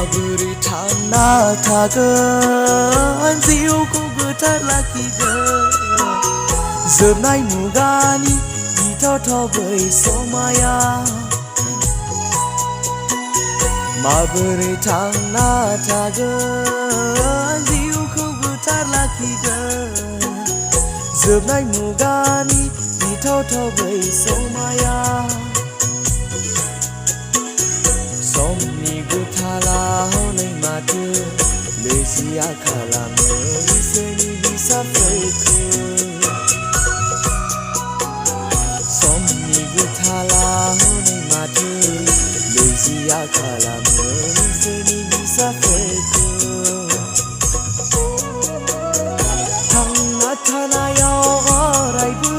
माबोरै थांना थागोन जिउखौ गोथार लाखिगोन जोबनाय मुगानि गिथावथाव बै समाया माबोरै थांना थागोन जिउखौ गोथार लाखिगोन जोबनाय मुगानि गिथावथाव बै समाया समनि गुथाला हनै माथो लेजिया खालामो इसोरनि फिसाफोरखौ समनि गुथाला हनै माथो लेजिया खालामो इसोरनि फिसाफोरखौ थांना थानायाव अरायबो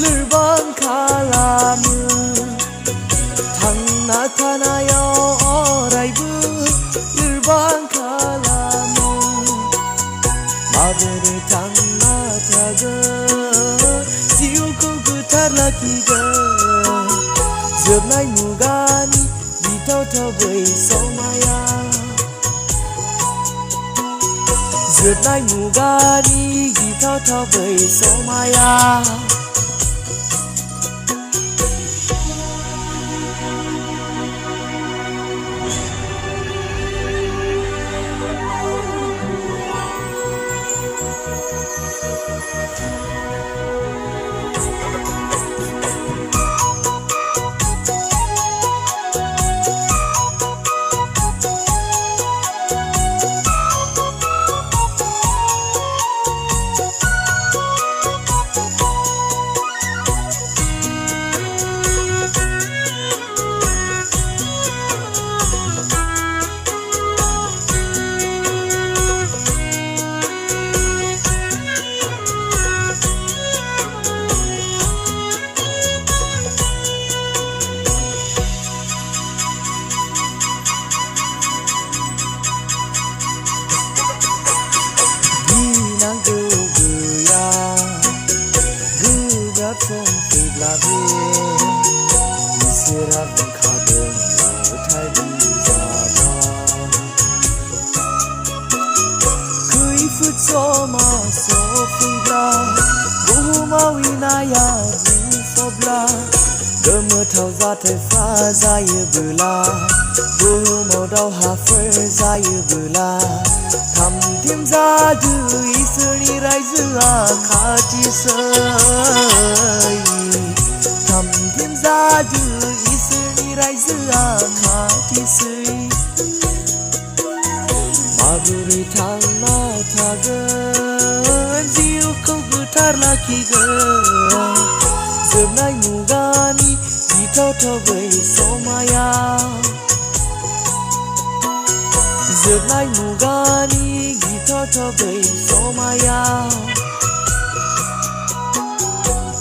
लोरबां खालामो थांना थानायाव अरायबो लोरबां खालामो माबोरै थांना थागोन जिउखौ गोथार लाखिगोन जोबनाय मुगानि गिथावथाव बै समाया जोबनाय मुगानि गिथावथाव बै समाया सम फैब्लाबो इसोरा बुंखादों मेथाइ बिजाबा खैफोद समा सफैब्ला बुहुमाव इनाया बुंफबब्ला गोमोथाव जाथायफ्रा जायोबोला बुहुमाव दावहाफोर जायोबोला थामथिम जादो इसोरनि रायजोआ खाथिसै थामथिम जादो इसोरनि रायजोआ खाथिसै माबोरै थांना थागोन जिउखौ गोथार लाखिगोन जोबनाय मुगानि गिथावथाव बै समाया जोबनाय मुगानि गिथावथाव बै समाया